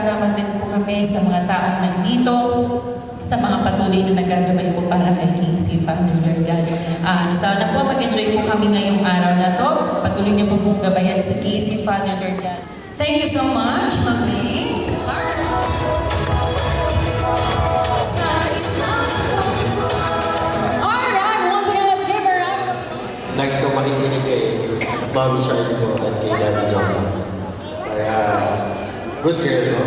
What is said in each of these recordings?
nagpapasalamat din po kami sa mga taong nandito, sa mga patuloy na nagagabay po para kay Casey, Father Lord God. Sana po mag-enjoy po kami ngayong araw na to. Patuloy niyo po pong gabayan si Casey, Father Lord God. Thank you so much, Ma'am May. Alright, once again, let's give her a round of applause. Lagi ko makikinig kay Bobby Charlie at kay Daddy John. Kaya, good girl, no?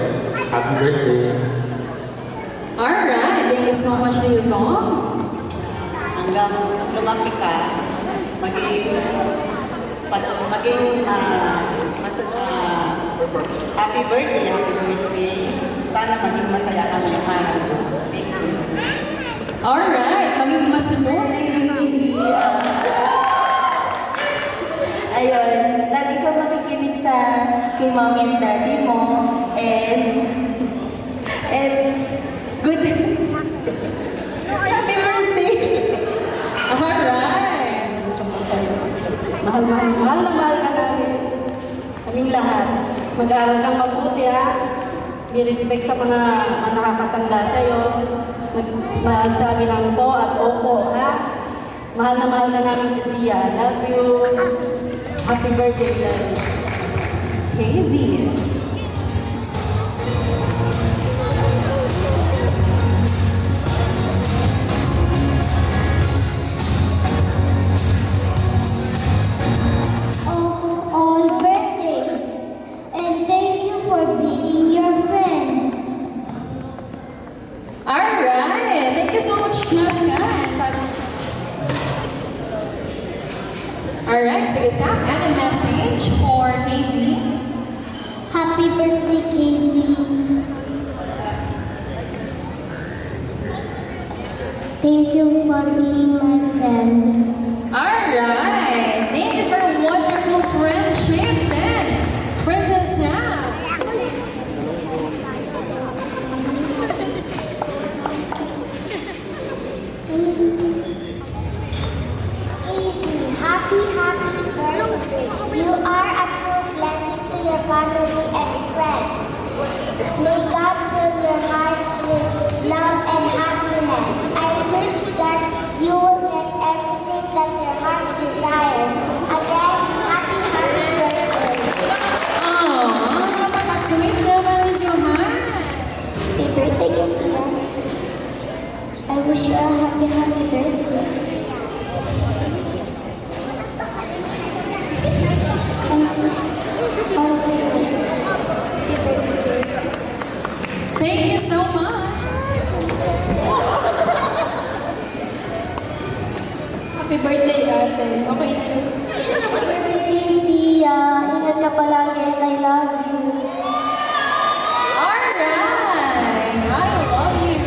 Happy birthday! Alright, thank you so much to you, Mom. Hanggang lumaki ka, maging happy birthday. Sana maging masaya ka ngayong araw. Thank you. Alright, maging masunod na yung si... Ayun, lagi ka makikinig sa kay mommy and daddy mo, and good happy birthday! Alright. Mahal na mahal ka namin. Kaming lahat. Mag-aaral kang mabuti, ha? I-respect sa mga nakakatanda sa'yo. Magsabi ng po at opo, ha? Mahal na mahal ka namin kasi yan. Love you. Happy birthday, Daddy. Casey. All birthdays, and thank you for being your friend. Alright, thank you so much, Jessica. Alright, sige Sam, and a message for Casey. Happy birthday, Casey. Thank you for being my friend. Alright, thank you for a wonderful friendship then, Princess Sam. Casey, happy birthday. You are a true blessing to your family and friends. May God fill your hearts with love and happiness. I wish that you will get everything that your heart desires. Again, happy birthday. Aww, napaka-sweet naman ninyo, ha? Happy birthday, Casey. I wish you a happy birthday. Thank you so much. Happy birthday, ate. Okay na yun. Happy birthday, Casey. Ingat ka palagi and I love you. Alright, I love you.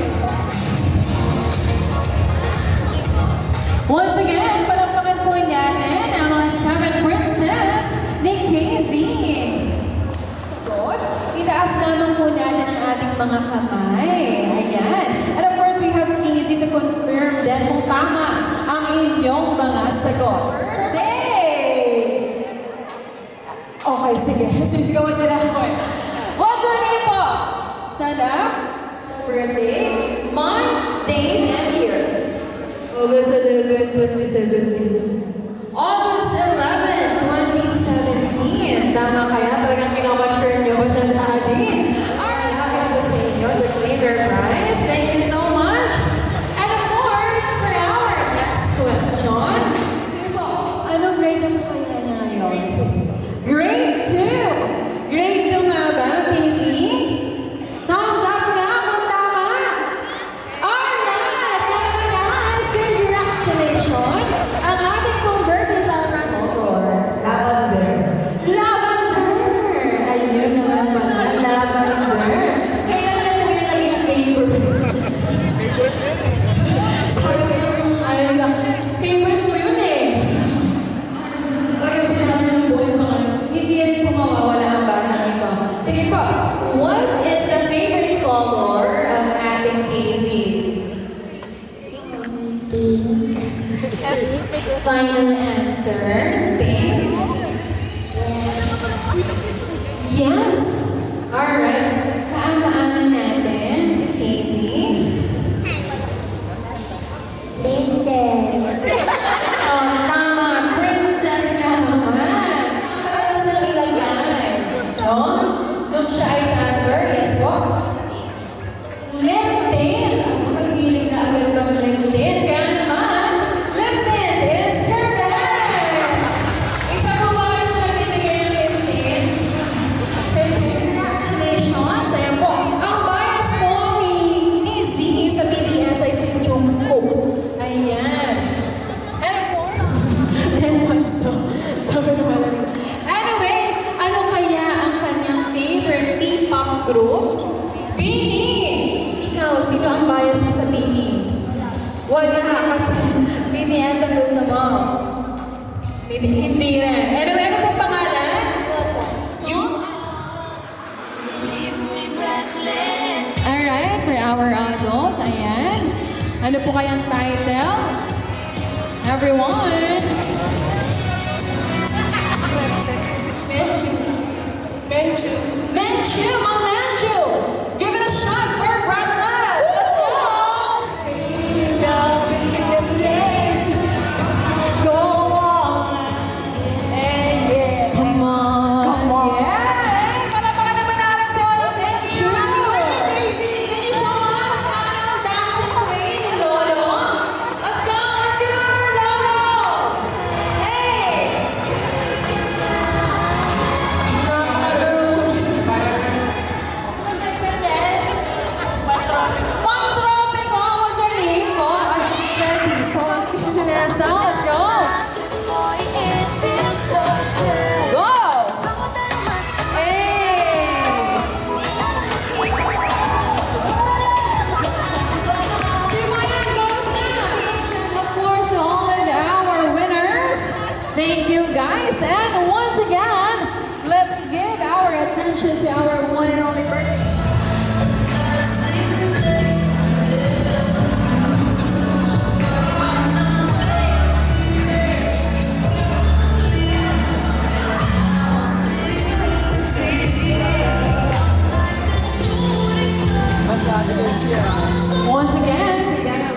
Once again, palakpakan po natin ang mga 7 princess ni Casey. Good. Itaas naman po natin ang ating mga kamay. Ayan. And of course, we have Casey to confirm din kung tama ang inyong mga sagot. Stay! Okay, sige. Sisigawan niyo na ako eh. What's your name po? Stand up. Birthday. Month, date, and year. August 11, 2017. August 11, 2017. Tama kaya? Talagang kinakonfirm niyo ba sa daddy? Alright, happy po sa inyo to claim your prize. Thank you so much. And of course, for our next question, sige po, anong grade na po kaya niya ngayon? Grade 2! Grade 2 nga ba, Casey? Thumbs up nga kung tama! Alright! Guys, congratulations! Ang ating converted sa Ranor. Lavender. Lavender! Ayun naman pala, lavender. Kailan na po yung naging favorite? Sabi ko yung, ayun lang, favorite mo yun eh. Kasi sinabi ng buhay ko ngayon, hindi rin po mawawala ang batang ito. Sige po, what is the favorite color of ating Casey? Final answer, pink. Yes. All right. Bini! Ikaw, sino ang bias mo sa Bini? Wala, kasi BTS ang gusto mo. Hindi rin. Anyway, ano pong pangalan? Yung... Alright, for our adults, ayan. Ano po kayang title? Everyone! Menchu! Mang Menchu! Give it a shot for Breathless! Let's go! Go on! And yeah! Come on! Come on! Yeah! Palapakan naman natin si Mang Menchu! Can you show us how to dance in Queen ni Lolo? Let's go! Let's give it our Lolo! Hey! Pang-tropico, what's her name po? Vanessa, let's go! Go! Hey! Si Mayan goes na! Of course, all of our winners. Thank you, guys. And once again, let's give our attention to our one and only birthday. Once again, together.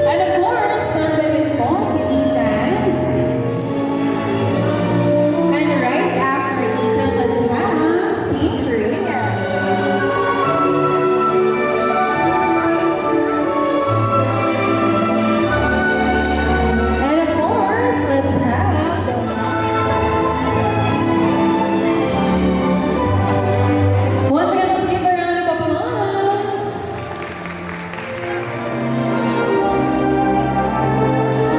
And of course, nandun po si Ethan. And right after Ethan, let's have Secret. And of course, let's have once again, let's give a round of applause.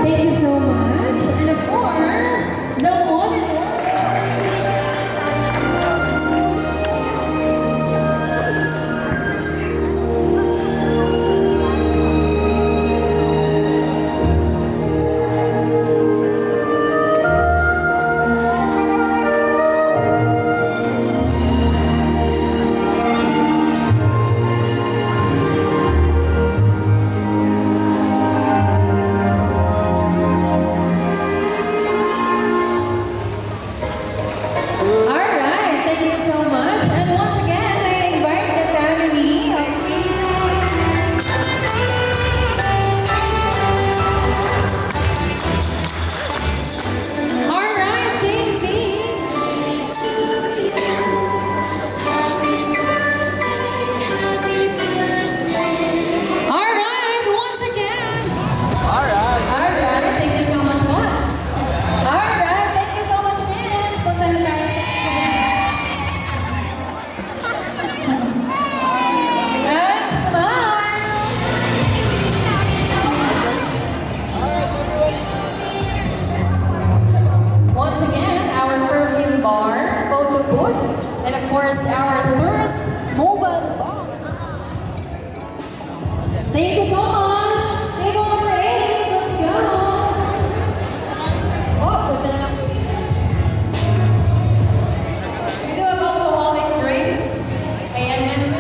Thank you so much. And of course, the one and all right, thank you so much. And once again, I invite the family of all right, Daisy. All right, once again. All right, thank you so much, Juan. All right, thank you so much, Miss. Punta na tayo and smile. Once again, our perfume bar, photo booth, and of course, our first mobile bar. Thank you so much. Table number 8, let's go. Oh, punta na lang. We do have alcoholic drinks. Ayan,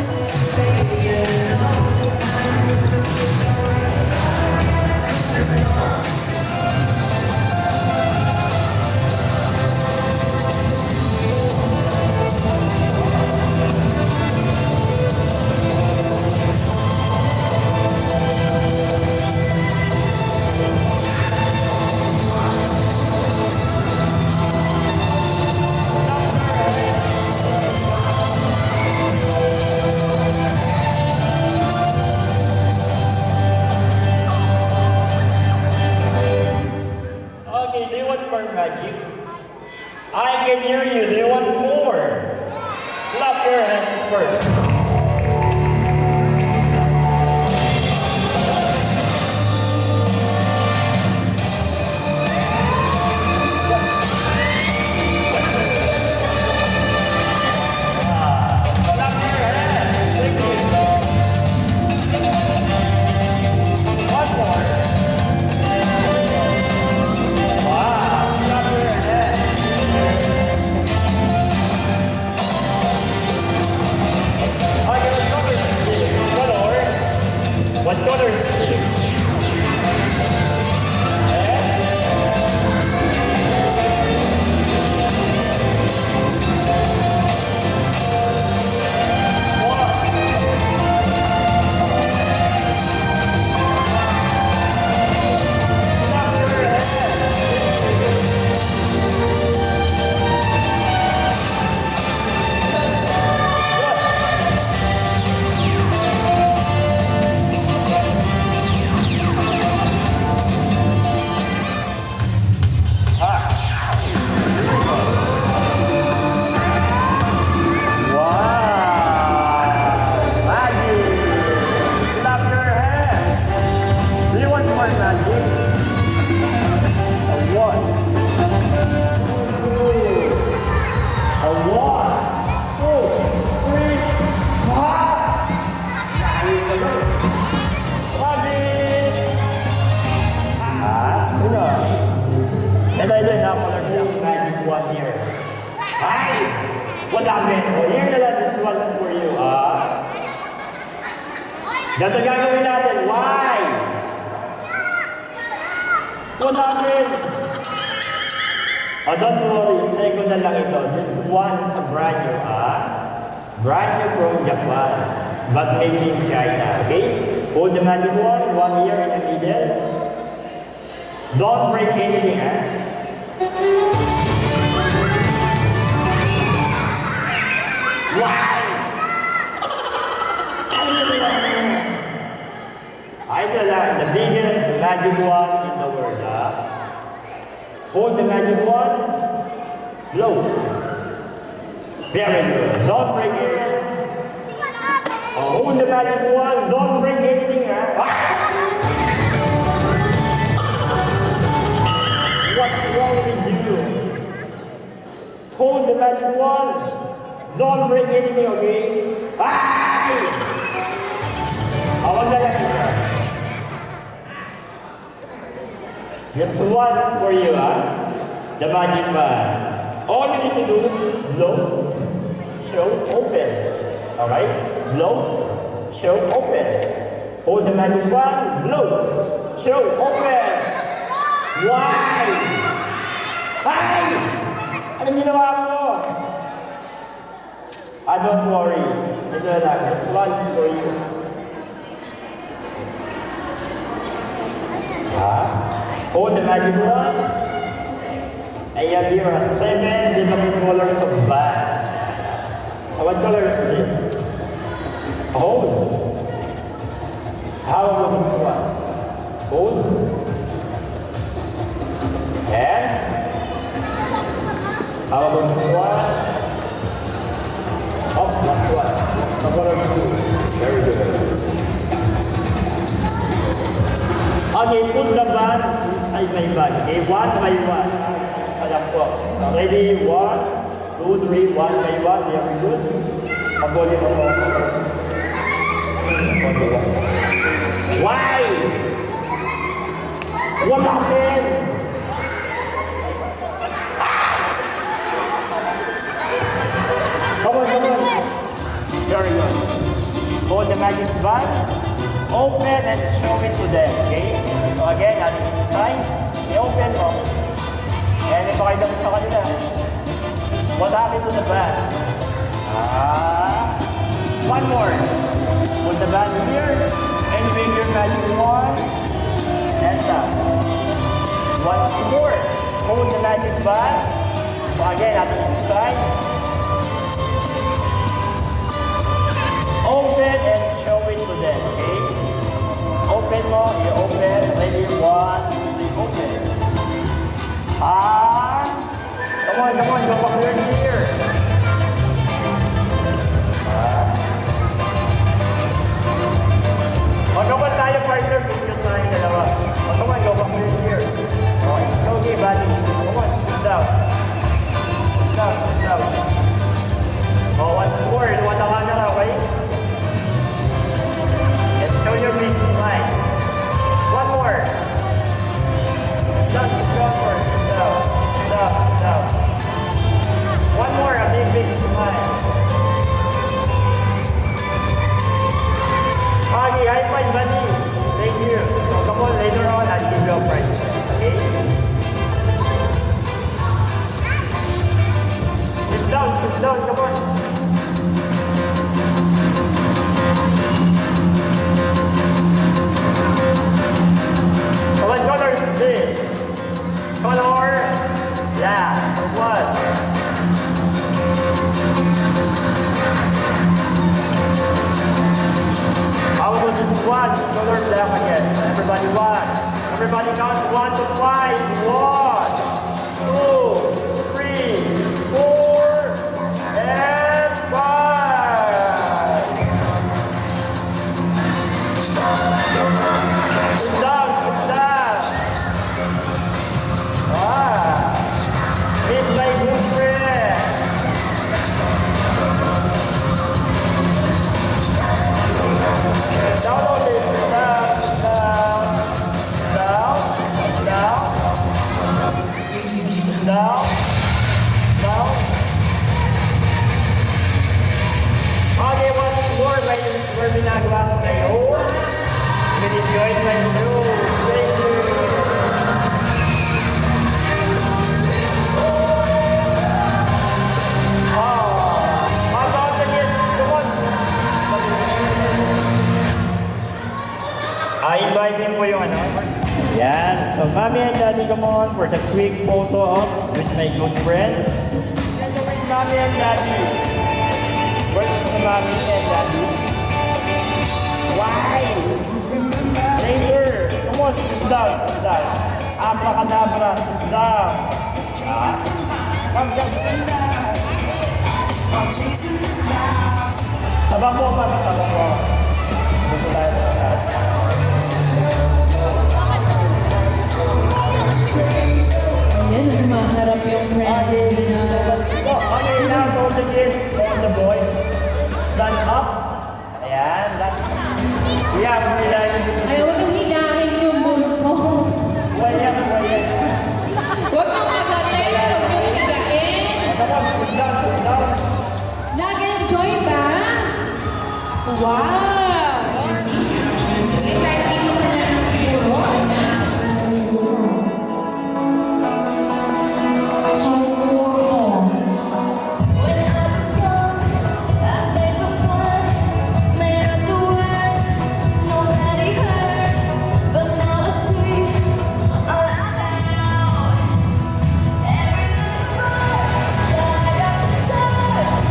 Okay, do you want more magic? I can hear you. Do you want more? Clap your hands first. Clap your hands. Thank you. One more. Wow, clap your hands. Okay, what color is this? What color is this? Ganito gagawin natin. Why? What happened? Oh, don't worry. Second na lang ito. This one is a brand new, brand new from Japan. But made in China, okay? Hold the magic one. 1 year in the middle. Don't break anything, Why? The biggest magic wand in the world. Hold the magic wand. Blow. Very good. Don't break it. Hold the magic wand. Don't break anything. What's wrong with you? Hold the magic wand. Don't break anything, okay? Awag na lang ito. This one's for you, the magic man. All you need to do, blow, show, open. Alright? Blow, show, open. Hold the magic one, blow, show, open. Why? Hi! Anong ginawa mo? Don't worry. Ito na lang. This one's for you. Hold the magic wand. I have here 7 different colors of band. So what color is this? Hold. How about this one? Hold. And how about this one? Oh, last one. How color blue? Very good. Okay, put the band inside my bag. Okay, one by one. Isa lang po. So, ready? 1, 2, 3, 1 by 1. Very good. Paguli mo po. Why? What happened? Come on, come on. Very good. Hold the magic band. Open and show it to them, okay? So again, natin inside, i-open mo. And ipakita mo sa kanila. What happened to the band? One more. Put the band here, and bring your magic wand, and stop. Once more, hold the magic band. So again, natin inside. Open and show it to them, okay? Open mo, you open, ready, 1, 2, 3, open. back. So one. How about this one? Color black again. Everybody one. Everybody count 1 to 5. 1, 2, 3, 4, and 5. Sit down, sit down. Ah. It's my good friend. Down on it, down, down, down, down, down, down. Okay, once more, we're ginagawa sa kayo. Enjoy my new. Thank you. How about the kids? Come on. Inviting po yung ano. Yan. So, Mommy and Daddy, come on for the quick photo with my good friend. Yan yung with Mommy and Daddy. Where's the Mommy and Daddy? Why? Later. Come on, sit down, sit down. Abracadabra, sit down. Come down. Sabang mo, Mami, sabang mo. Gusto tayo. Ayan, humaharap yung friend na. Okay, now go the kids, go the boys. Stand up. Ayan, that's... We have Ay, huwag kang hilahin yung multo. Wayan. Huwag kang magaling, huwag kang higain. Come on, sit down. Lagi yung joy ba? Wow! Sige, kahit dito ka na lang siguro. When I was young, I begged for blood, made up the words nobody heard. But now I see all I found. Every little part that I got to touch.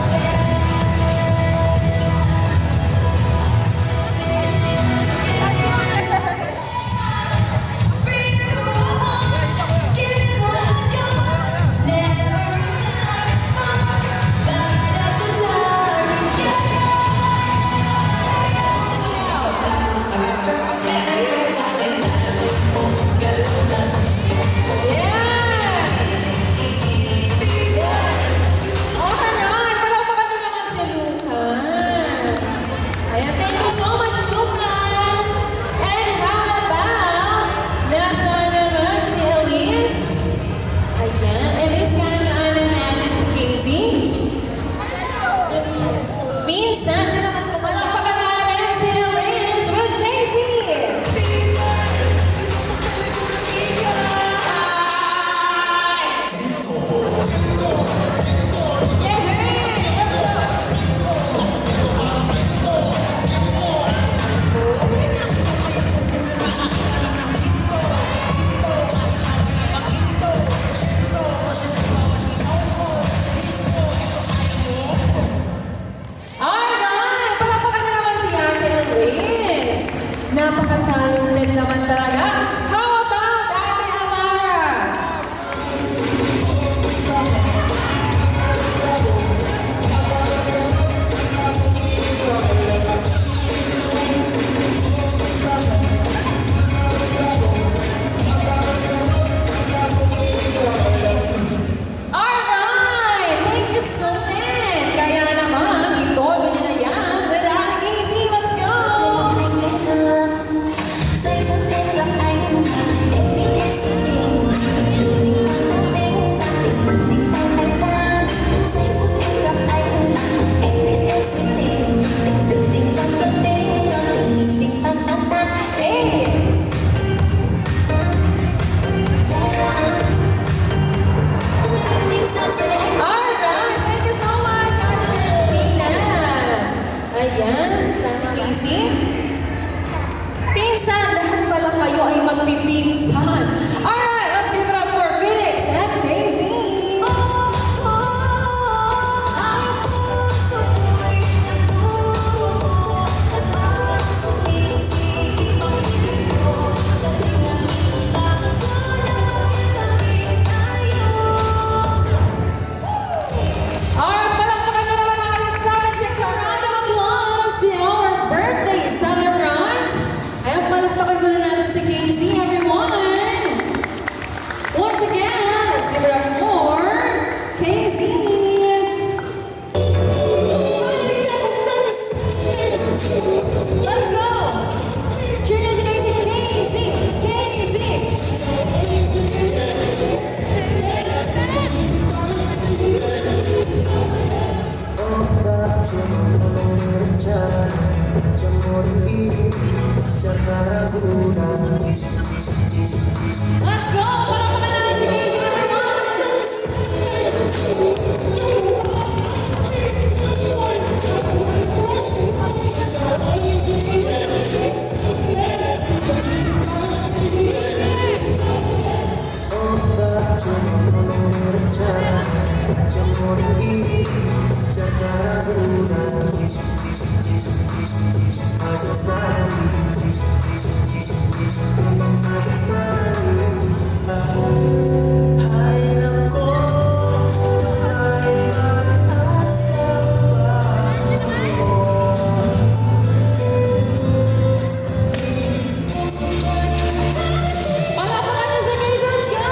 Palakpakan na sa Quezon's Go!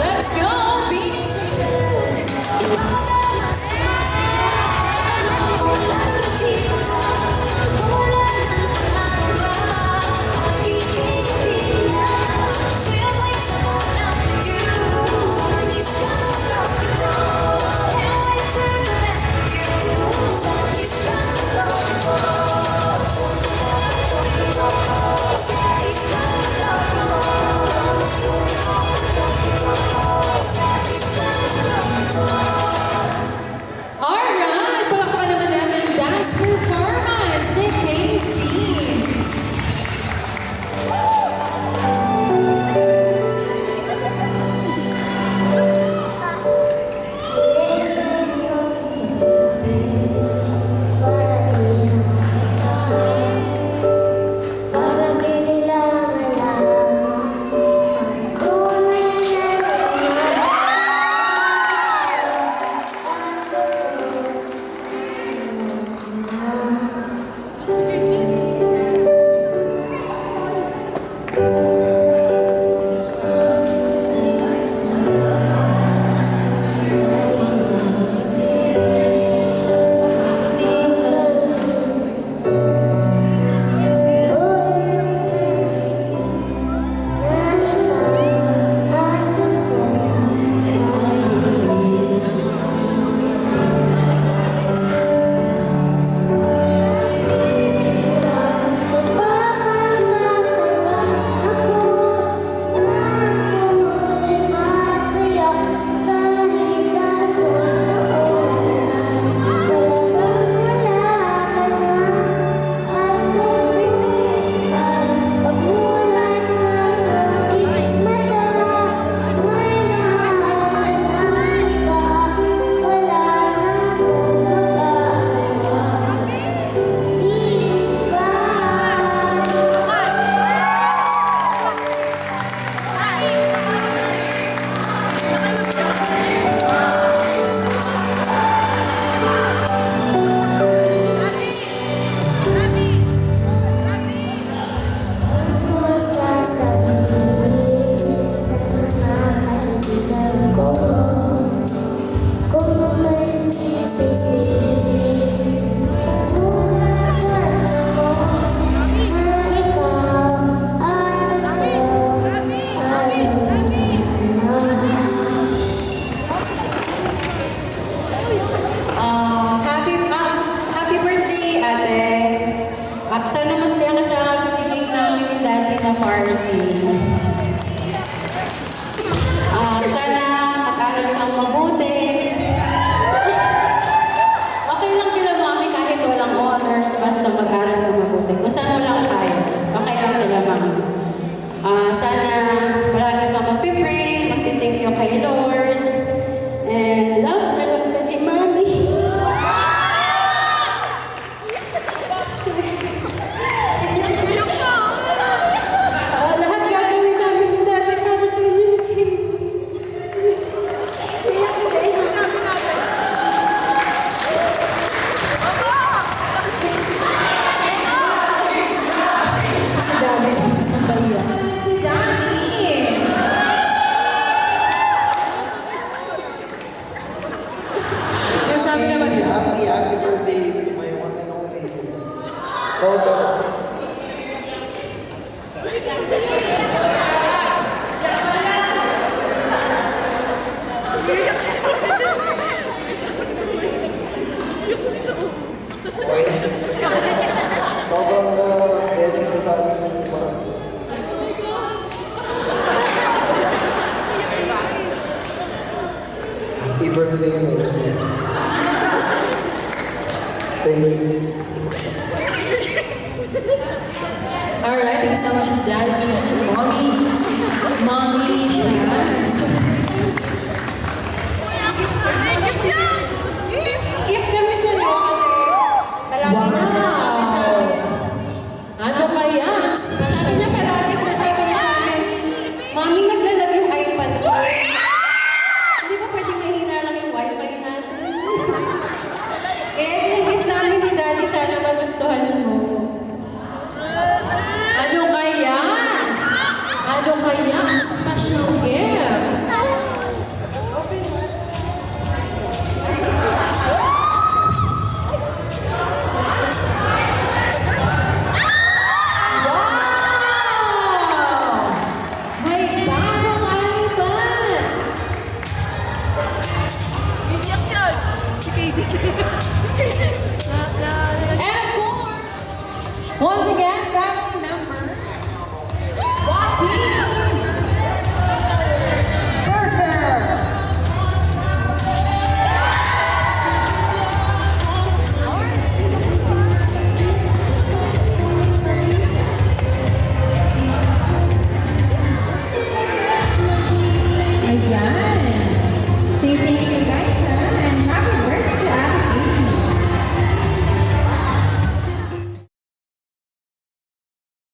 Let's go, Beat! Alright! Palakpakan naman natin ang dance performance ni Casey! Para di nila malaman kung Happy birthday, ate! At sana masaya ka sa binigay namin ni dati na party. Sana mag-aral kang mabuti. Okay lang nila mami kahit walang honors, basta mag-aral kang mabuti. Kung saan mo lang kaya, okay lang nila mami. Sana malagi kang magpipray, magti-thank you kay Lord. And love ka kay mami. Lahat Sobrang blessing ko sa amin yung mga happy birthday and everything. Thank you. Alright, thank you so much, Daddy and Mommy. Mommy, gift kami sa iyo kasi palagi niya sinasabi sa amin. Ano kaya? Sabi niya palagi sinasabi niya sa amin, Mommy, naglalag yung iPad ko. Hindi ba pwedeng mahina lang yung wifi natin? Eh, yung gift namin ni Daddy, sana magustuhan mo. Ano kaya? Ano kaya ang special gift? Open mo. Wow! May bagong iPad! And of course, once again, family members,